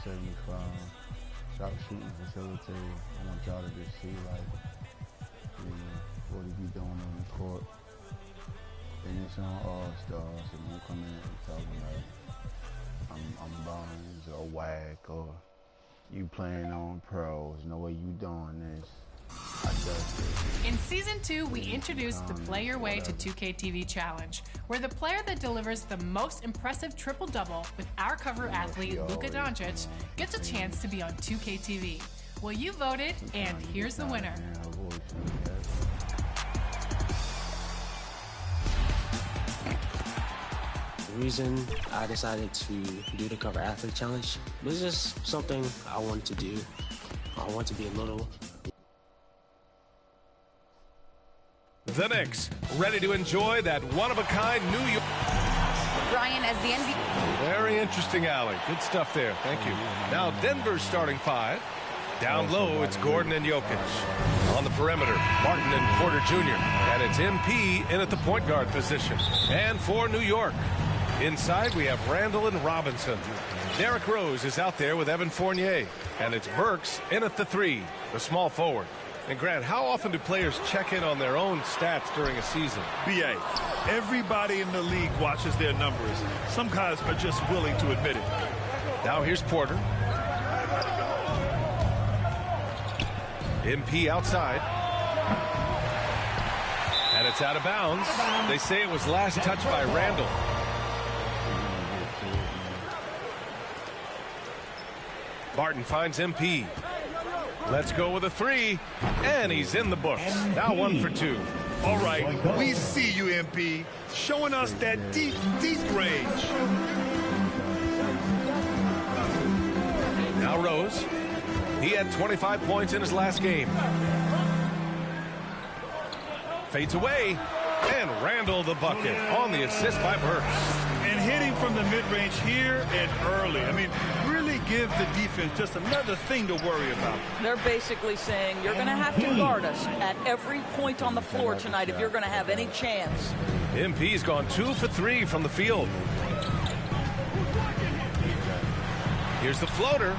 take me from sharpshooting facilitator. I want y'all to just see, like, you know, what he be doing on the court. And it's on All-Stars, so don't come in and talking like I'm bones or whack or you playing on pros. No way you doing this. In Season 2, we introduced the Play Your Way to 2K TV Challenge, where the player that delivers the most impressive triple-double with our cover athlete, Luka Doncic, gets a chance to be on 2K TV. Well, you voted, and here's the winner. The reason I decided to do the cover athlete challenge was just something I wanted to do. I want to be a little... The Knicks, ready to enjoy that one-of-a-kind New York. Ryan as the MVP. Very interesting, Allie. Good stuff there. Thank you. Now Denver's starting five. Down low, it's Gordon and Jokic. On the perimeter, Martin and Porter Jr. And it's MP in at the point guard position. And for New York, inside we have Randall and Robinson. Derrick Rose is out there with Evan Fournier. And it's Burks in at the three, the small forward. And Grant, how often do players check in on their own stats during a season? BA, everybody in the league watches their numbers. Some guys are just willing to admit it. Now here's Porter. MP outside. And it's out of bounds. They say it was last touched by Randall. Barton finds MP. Let's go with a three, and he's in the books. Now 1 for 2. All right, we see you, MP, showing us that deep, deep range. Now Rose. He had 25 points in his last game. Fades away, and Randall the bucket on the assist by Burks. And hitting from the mid-range here and early. I mean, really give the defense just another thing to worry about. They're basically saying you're going to have to guard us at every point on the floor tonight if you're going to have any chance. MP's gone 2 for 3 from the field. Here's the floater.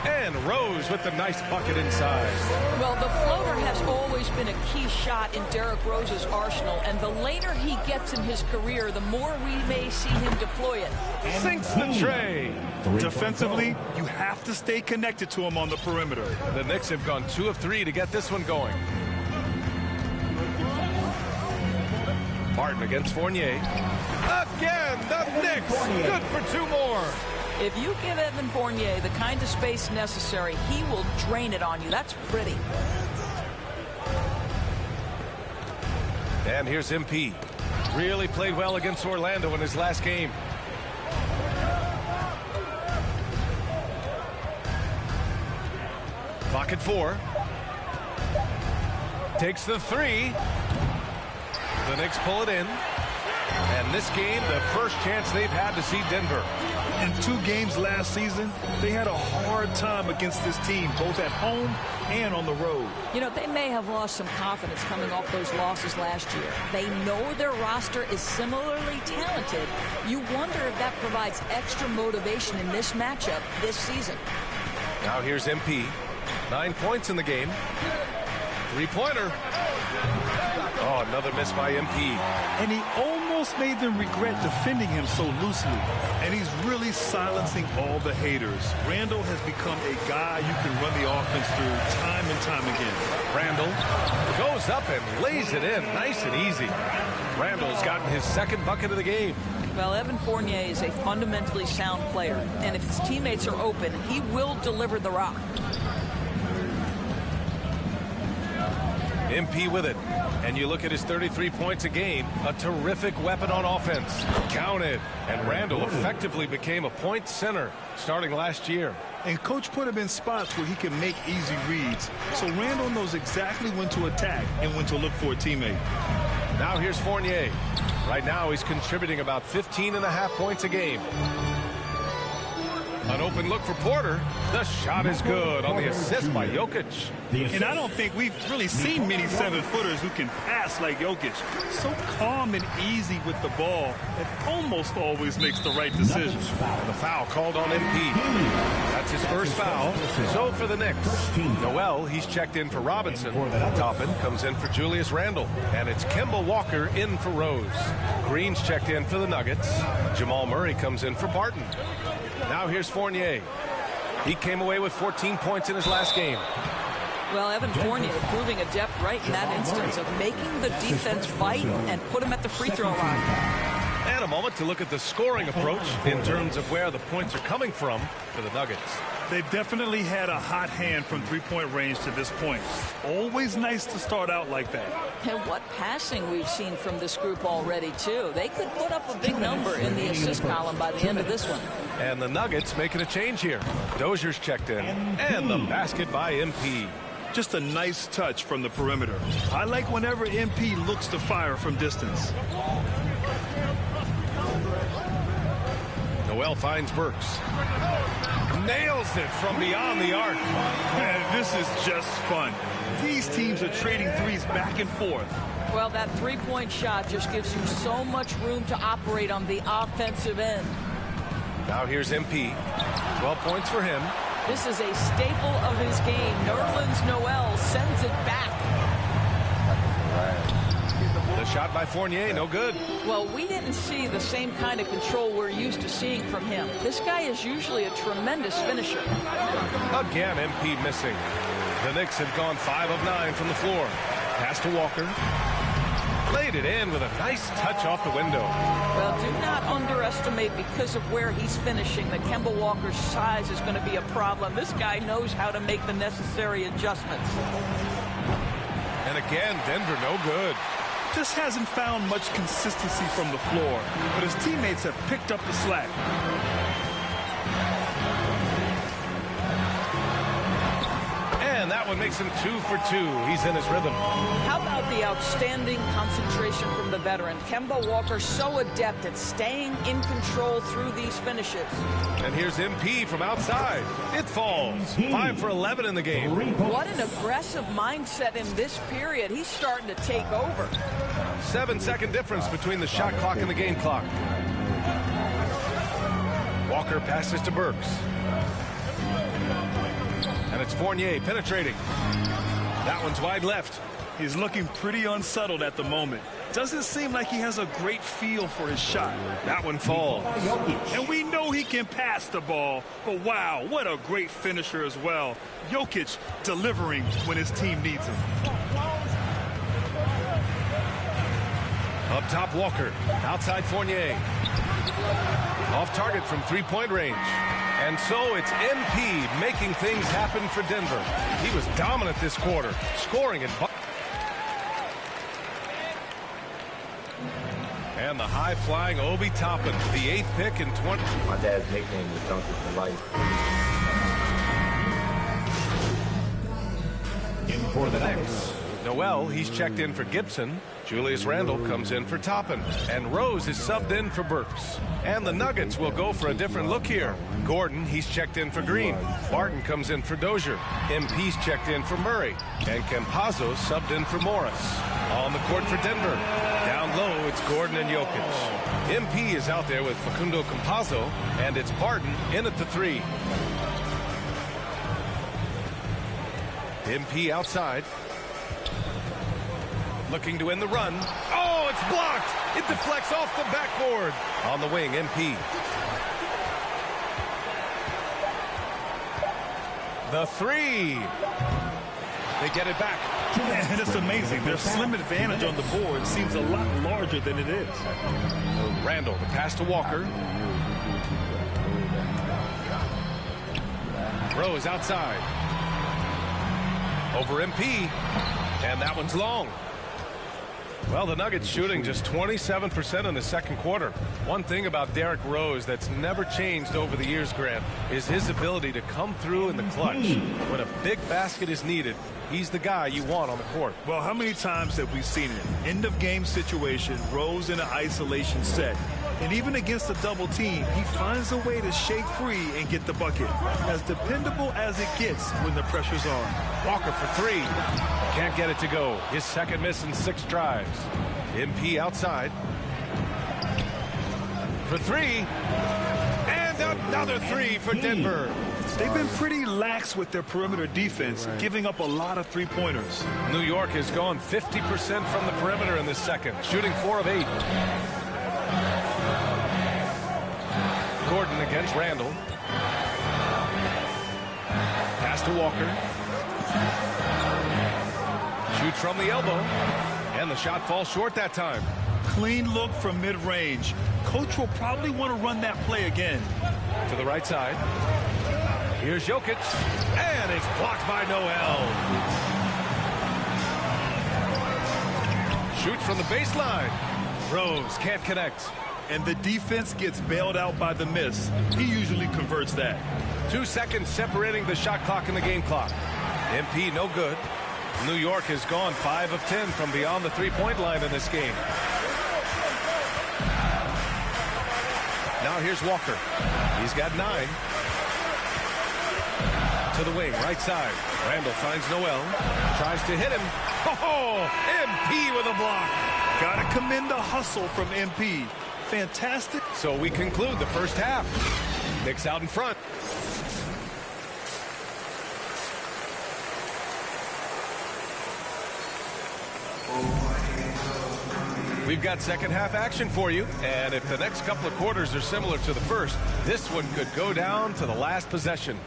And Rose with the nice bucket inside. Well, the floater has always been a key shot in Derrick Rose's arsenal, and the later he gets in his career, the more we may see him deploy it. Sinks the tray. Defensively, you have to stay connected to him on the perimeter. The Knicks have gone 2 of 3 to get this one going. Martin against Fournier. Again, the Knicks. Good for 2 more. If you give Evan Fournier the kind of space necessary, he will drain it on you. That's pretty. And here's MP. Really played well against Orlando in his last game. Clock at 4. Takes the 3. The Knicks pull it in. And this game, the first chance they've had to see Denver. In 2 games last season, they had a hard time against this team, both at home and on the road. You know, they may have lost some confidence coming off those losses last year. They know their roster is similarly talented. You wonder if that provides extra motivation in this matchup this season. Now here's MP. 9 points in the game. 3-pointer. Oh, another miss by MP. And he almost made them regret defending him so loosely. And he's really silencing all the haters. Randall has become a guy you can run the offense through time and time again. Randall goes up and lays it in nice and easy. Randall's gotten his 2nd bucket of the game. Well, Evan Fournier is a fundamentally sound player. And if his teammates are open, he will deliver the rock. MP with it. And you look at his 33 points a game, a terrific weapon on offense. Counted. And Randall effectively became a point center starting last year. And coach put him in spots where he can make easy reads. So Randall knows exactly when to attack and when to look for a teammate. Now here's Fournier. Right now he's contributing about 15.5 points a game. An open look for Porter. The shot is good on the assist by Jokic. And I don't think we've really seen many 7-footers who can pass like Jokic. So calm and easy with the ball. It almost always makes the right decision. The foul called on MP. That's his first foul. So for the Knicks, Noel, he's checked in for Robinson. Toppin comes in for Julius Randle. And it's Kemba Walker in for Rose. Green's checked in for the Nuggets. Jamal Murray comes in for Barton. Now here's Fournier. He came away with 14 points in his last game. Well, Evan Fournier proving adept right in that instance of making the defense fight and put him at the free throw line. And a moment to look at the scoring approach in terms of where the points are coming from for the Nuggets. They've definitely had a hot hand from three-point range to this point. Always nice to start out like that. And what passing we've seen from this group already, too. They could put up a big number in the assist column by the end of this one. And the Nuggets making a change here. Dozier's checked in. And the basket by MP. Just a nice touch from the perimeter. I like whenever MP looks to fire from distance. Noel finds Burks. Nails it from beyond the arc. Man, this is just fun. These teams are trading threes back and forth. Well, that three-point shot just gives you so much room to operate on the offensive end. Now here's MP. 12 points for him. This is a staple of his game. Nerlens Noel sends it back. The shot by Fournier, no good. Well, we didn't see the same kind of control we're used to seeing from him. This guy is usually a tremendous finisher. Again, MP missing. The Knicks have gone 5 of 9 from the floor. Pass to Walker. Laid it in with a nice touch off the window. Well, do not underestimate, because of where he's finishing, that Kemba Walker's size is going to be a problem. This guy knows how to make the necessary adjustments. And again, Denver no good. Just hasn't found much consistency from the floor, but his teammates have picked up the slack. And that one makes him 2 for 2. He's in his rhythm. How about the outstanding concentration from the veteran? Kemba Walker so adept at staying in control through these finishes. And here's MP from outside. It falls. 5 for 11 in the game. What an aggressive mindset in this period. He's starting to take over. 7-second difference between the shot clock and the game clock. Walker passes to Burks. And it's Fournier penetrating. That one's wide left. He's looking pretty unsettled at the moment. Doesn't seem like he has a great feel for his shot. That one falls. And we know he can pass the ball, but wow, what a great finisher as well. Jokic delivering when his team needs him. Up top, Walker. Outside, Fournier. Off target from three-point range. And so it's MP making things happen for Denver. He was dominant this quarter, scoring it. And the high-flying Obi Toppin, the 8th pick in 20. My dad's nickname was Duncan for life. In for the Knicks. Noel, he's checked in for Gibson. Julius Randle comes in for Toppin. And Rose is subbed in for Burks. And the Nuggets will go for a different look here. Gordon, he's checked in for Green. Barton comes in for Dozier. MP's checked in for Murray. And Campazzo subbed in for Morris. On the court for Denver. Down low, it's Gordon and Jokic. MP is out there with Facundo Campazzo. And it's Barton in at the 3. MP outside. Looking to win the run. Oh, it's blocked. It deflects off the backboard. On the wing, MP. The 3. They get it back. And it's amazing. Their slim advantage on the board seems a lot larger than it is. Randle, the pass to Walker. Rose outside. Over MP. And that one's long. Well, the Nuggets shooting just 27% in the second quarter. One thing about Derrick Rose that's never changed over the years, Grant, is his ability to come through in the clutch. When a big basket is needed, he's the guy you want on the court. Well, how many times have we seen it? End-of-game situation, Rose in an isolation set. And even against a double team, he finds a way to shake free and get the bucket. As dependable as it gets when the pressure's on. Walker for 3. Can't get it to go. His second miss in 6 drives. MP outside. For 3. And another 3 for Denver. They've been pretty lax with their perimeter defense, giving up a lot of three-pointers. New York has gone 50% from the perimeter in this second, shooting 4 of 8. Gordon against Randall. Pass to Walker. Shoots from the elbow. And the shot falls short that time. Clean look from mid-range. Coach will probably want to run that play again. To the right side. Here's Jokic. And it's blocked by Noel. Shoots from the baseline. Rose can't connect. And the defense gets bailed out by the miss. He usually converts that. 2 seconds separating the shot clock and the game clock. MP no good. New York has gone 5 of 10 from beyond the three-point line in this game. Now here's Walker. He's got 9. To the wing, right side. Randall finds Noel. Tries to hit him. Oh, MP with a block. Gotta commend the hustle from MP. Fantastic. So we conclude the first half. Knicks out in front. We've got second half action for you, and if the next couple of quarters are similar to the first, this one could go down to the last possession.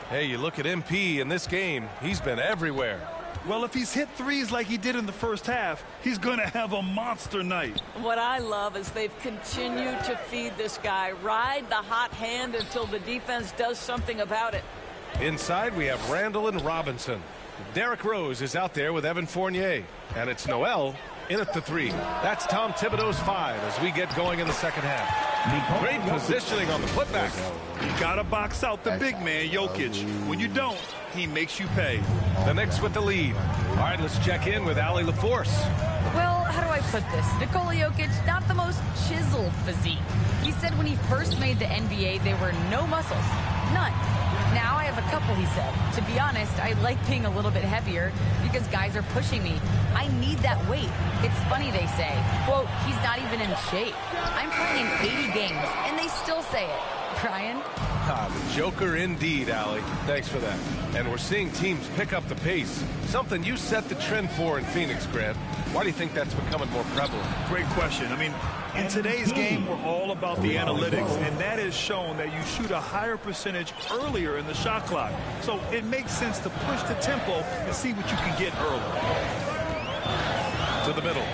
Hey, you look at MP in this game, he's been everywhere. Well, if he's hit threes like he did in the first half, he's going to have a monster night. What I love is they've continued to feed this guy, ride the hot hand until the defense does something about it. Inside, we have Randall and Robinson. Derrick Rose is out there with Evan Fournier, and it's Noel in at the 3. That's Tom Thibodeau's 5 as we get going in the second half. Great positioning on the putback. You gotta box out the big man, Jokic. When you don't, he makes you pay. The Knicks with the lead. All right, let's check in with Allie LaForce. Well, how do I put this? Nikola Jokic, not the most chiseled physique. He said when he first made the NBA, there were no muscles. None. Now I have a couple, he said. To be honest, I like being a little bit heavier because guys are pushing me. I need that weight. It's funny they say, quote, he's not even in shape. I'm playing in 80 games, and they still say it. Brian? The Joker indeed, Allie. Thanks for that. And we're seeing teams pick up the pace. Something you set the trend for in Phoenix, Grant. Why do you think that's becoming more prevalent? Great question. I mean, in today's game, we're all about the analytics, and that has shown that you shoot a higher percentage earlier in the shot clock. So it makes sense to push the tempo and see what you can get early. To the middle.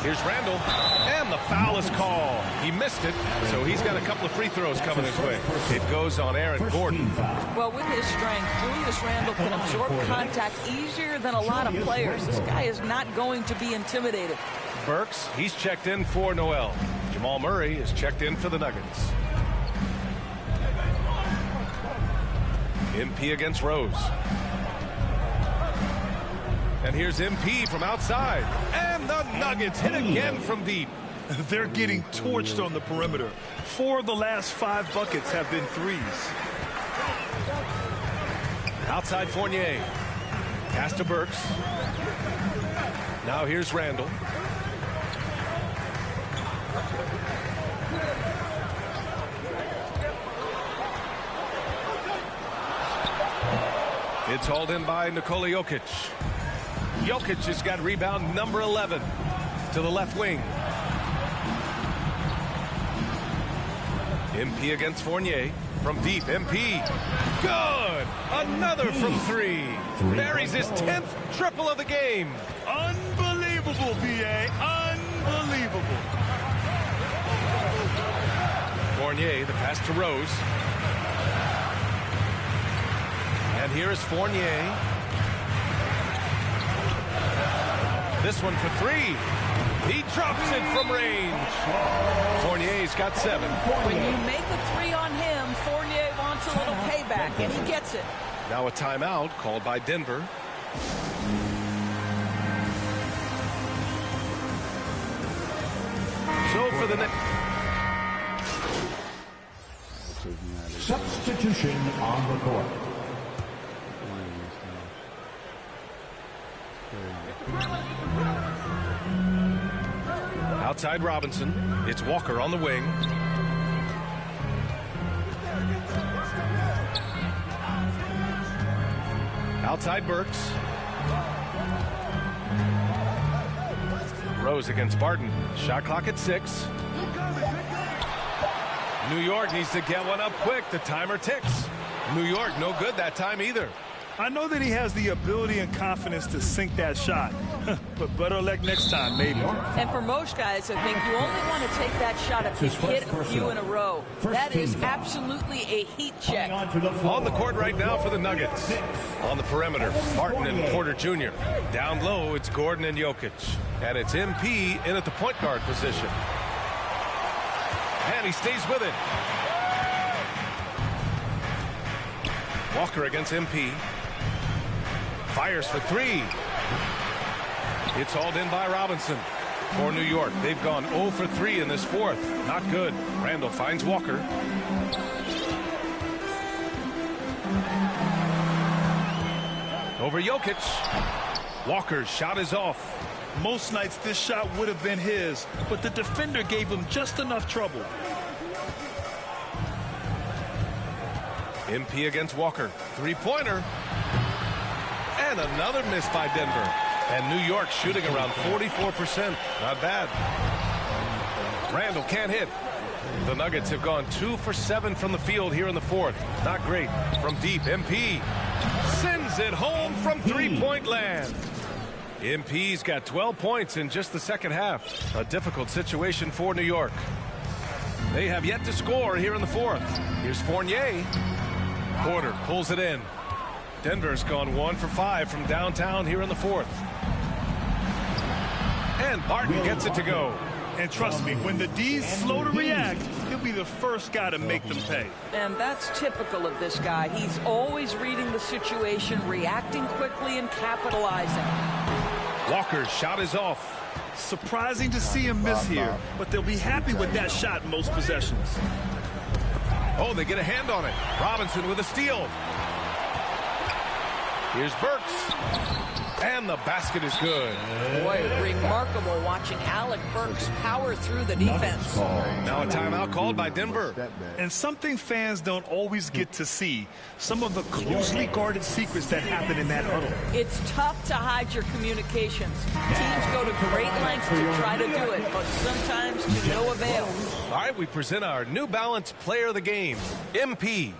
Here's Randall, and the foul is called. He missed it, so he's got a couple of free throws coming his way. It goes on Aaron Gordon. Well, with his strength, Julius Randle can absorb contact easier than a lot of players. This guy is not going to be intimidated. Burks, he's checked in for Noel. Jamal Murray is checked in for the Nuggets. MP against Rose. And here's MP from outside. And the Nuggets hit again from deep. They're getting torched on the perimeter. 4 of the last 5 buckets have been threes. Outside Fournier. Pass to Burks. Now here's Randall. It's hauled in by Nikola Jokic. Jokic has got rebound number 11 to the left wing. MP against Fournier from deep. MP. Good. Another from 3. Buries his 10th triple of the game. Unbelievable, B.A. Unbelievable. Fournier, the pass to Rose. And here is Fournier. This one for 3. He drops it from range. Fournier's got 7. When you make a 3 on him, Fournier wants a little payback, and he gets it. Now a timeout called by Denver. So for the next. Substitution on the court. Outside Robinson. It's Walker on the wing. Outside Burks. Rose against Barton. Shot clock at 6. New York needs to get one up quick. The timer ticks. New York no good that time either. I know that he has the ability and confidence to sink that shot, but better luck next time, maybe. And for most guys, I think you only want to take that shot if you hit a few in a row. That is absolutely a heat check. On the court right now for the Nuggets. On the perimeter, Martin and Porter Jr. Down low, it's Gordon and Jokic. And it's MP in at the point guard position. And he stays with it. Walker against MP. Fires for 3. It's hauled in by Robinson. For New York, they've gone 0 for 3 in this fourth. Not good. Randall finds Walker. Over Jokic. Walker's shot is off. Most nights this shot would have been his, but the defender gave him just enough trouble. MP against Walker. 3-pointer. And another miss by Denver. And New York shooting around 44%. Not bad. Randall can't hit. The Nuggets have gone 2 for 7 from the field here in the fourth. Not great. From deep, MP sends it home from three-point land. MP's got 12 points in just the second half. A difficult situation for New York. They have yet to score here in the fourth. Here's Fournier. Porter pulls it in. Denver's gone 1 for 5 from downtown here in the fourth. And Barton gets it to go. And trust me, when the D's slow to react, he'll be the first guy to make them pay. And that's typical of this guy. He's always reading the situation, reacting quickly, and capitalizing. Walker's shot is off. Surprising to see him miss here, but they'll be happy with that shot in most possessions. Oh, they get a hand on it. Robinson with a steal. Here's Burks. And the basket is good. Boy, remarkable watching Alec Burks power through the defense. Now a timeout called by Denver. And something fans don't always get to see, some of the closely guarded secrets that happen in that huddle. It's tough to hide your communications. Teams go to great lengths to try to do it, but sometimes to no avail. All right, we present our New Balance Player of the Game, MP.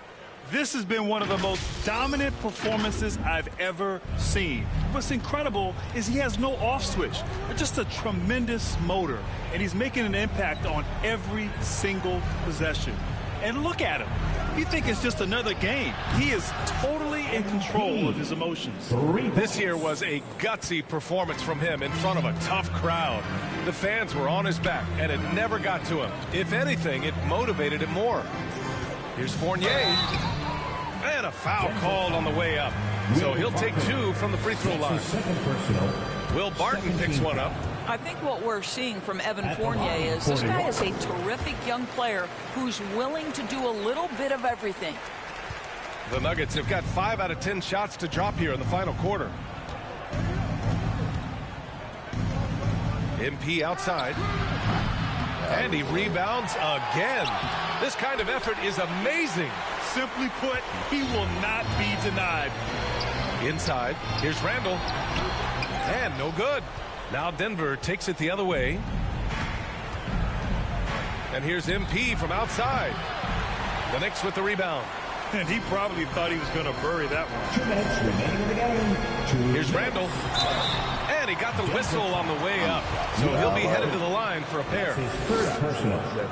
This has been one of the most dominant performances I've ever seen. What's incredible is he has no off switch, but just a tremendous motor, and he's making an impact on every single possession. And look at him. You think it's just another game. He is totally in control of his emotions. This year was a gutsy performance from him in front of a tough crowd. The fans were on his back, and it never got to him. If anything, it motivated him more. Here's Fournier. And a foul called on the way up. So he'll take 2 from the free throw line. Will Barton picks one up. I think what we're seeing from Evan Fournier is this guy is a terrific young player who's willing to do a little bit of everything. The Nuggets have got 5 out of 10 shots to drop here in the final quarter. MP outside. And he rebounds again. This kind of effort is amazing. Simply put, he will not be denied. Inside, here's Randall. And no good. Now Denver takes it the other way. And here's MP from outside. The Knicks with the rebound. And he probably thought he was going to bury that one. 2 minutes remaining in the game. Here's Randall. And he got the whistle on the way up. So he'll be headed to the line for a pair.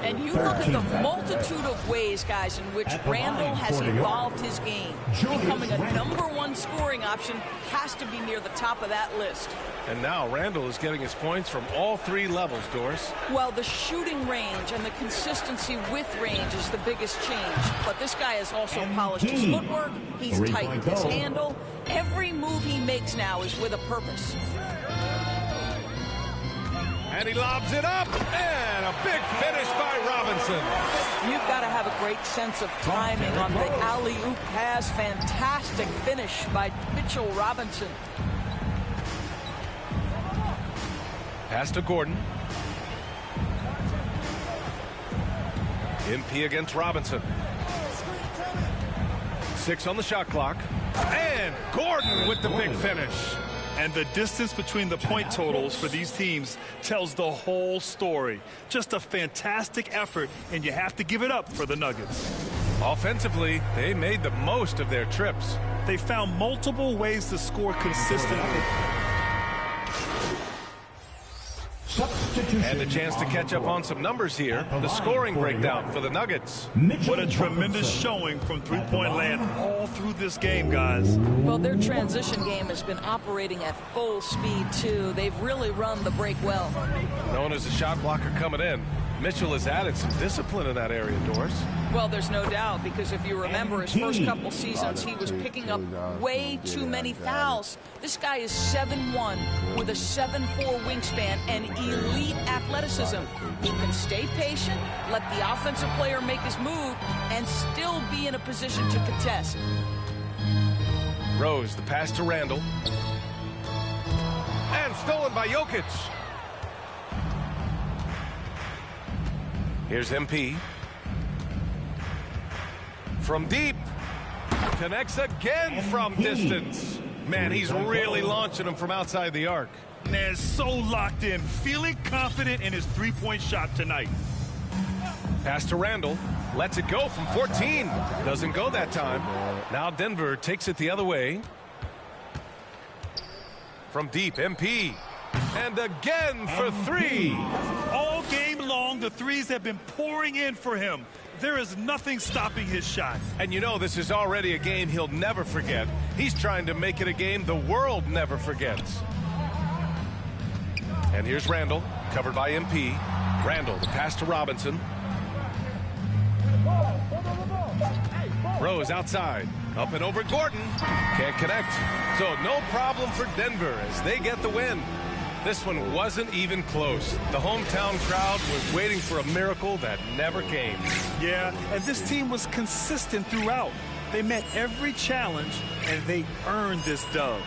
And you look at the multitude of ways, guys, in which Randall has evolved his game. Becoming a #1 scoring option has to be near the top of that list. And now Randall is getting his points from all 3 levels, Doris. Well, the shooting range and the consistency with range is the biggest change. But this guy has also polished his footwork. He's tightened his handle. Every move he makes now is with a purpose. And he lobs it up. And a big finish by Robinson. You've got to have a great sense of timing on the alley-oop pass. Fantastic finish by Mitchell Robinson. Pass to Gordon. MP against Robinson. 6 on the shot clock. And Gordon with the big finish. And the distance between the point totals for these teams tells the whole story. Just a fantastic effort, and you have to give it up for the Nuggets. Offensively, they made the most of their trips. They found multiple ways to score consistently. And a chance to catch up on some numbers here. The scoring breakdown for the Nuggets. What a tremendous showing from three-point land all through this game, guys. Well, their transition game has been operating at full speed, too. They've really run the break well. Known as a shot blocker coming in, Mitchell has added some discipline in that area, Doris. Well, there's no doubt, because if you remember his first couple seasons, he was picking up way too many fouls. This guy is 7'1", with a 7'4" wingspan and elite athleticism. He can stay patient, let the offensive player make his move, and still be in a position to contest. Rose, the pass to Randall. And stolen by Jokic. Here's MP. From deep. Connects again from distance. Man, he's really launching them from outside the arc. Man, so locked in, feeling confident in his three-point shot tonight. Pass to Randall. Lets it go from 14. Doesn't go that time. Now Denver takes it the other way. From deep, MP. And again for three. All game long, the threes have been pouring in for him. There is nothing stopping his shot. And you know this is already a game he'll never forget. He's trying to make it a game the world never forgets. And here's Randall, covered by MP. Randall, the pass to Robinson. Rose outside, up and over Gordon. Can't connect. So no problem for Denver as they get the win. This one wasn't even close. The hometown crowd was waiting for a miracle that never came. Yeah, and this team was consistent throughout. They met every challenge, and they earned this dub.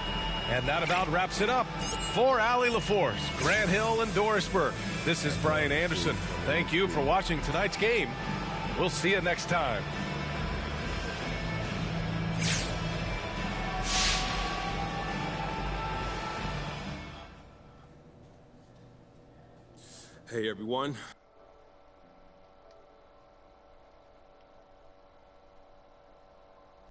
And that about wraps it up. For Allie LaForce, Grant Hill, and Doris Burke, this is Brian Anderson. Thank you for watching tonight's game. We'll see you next time. Hey everyone,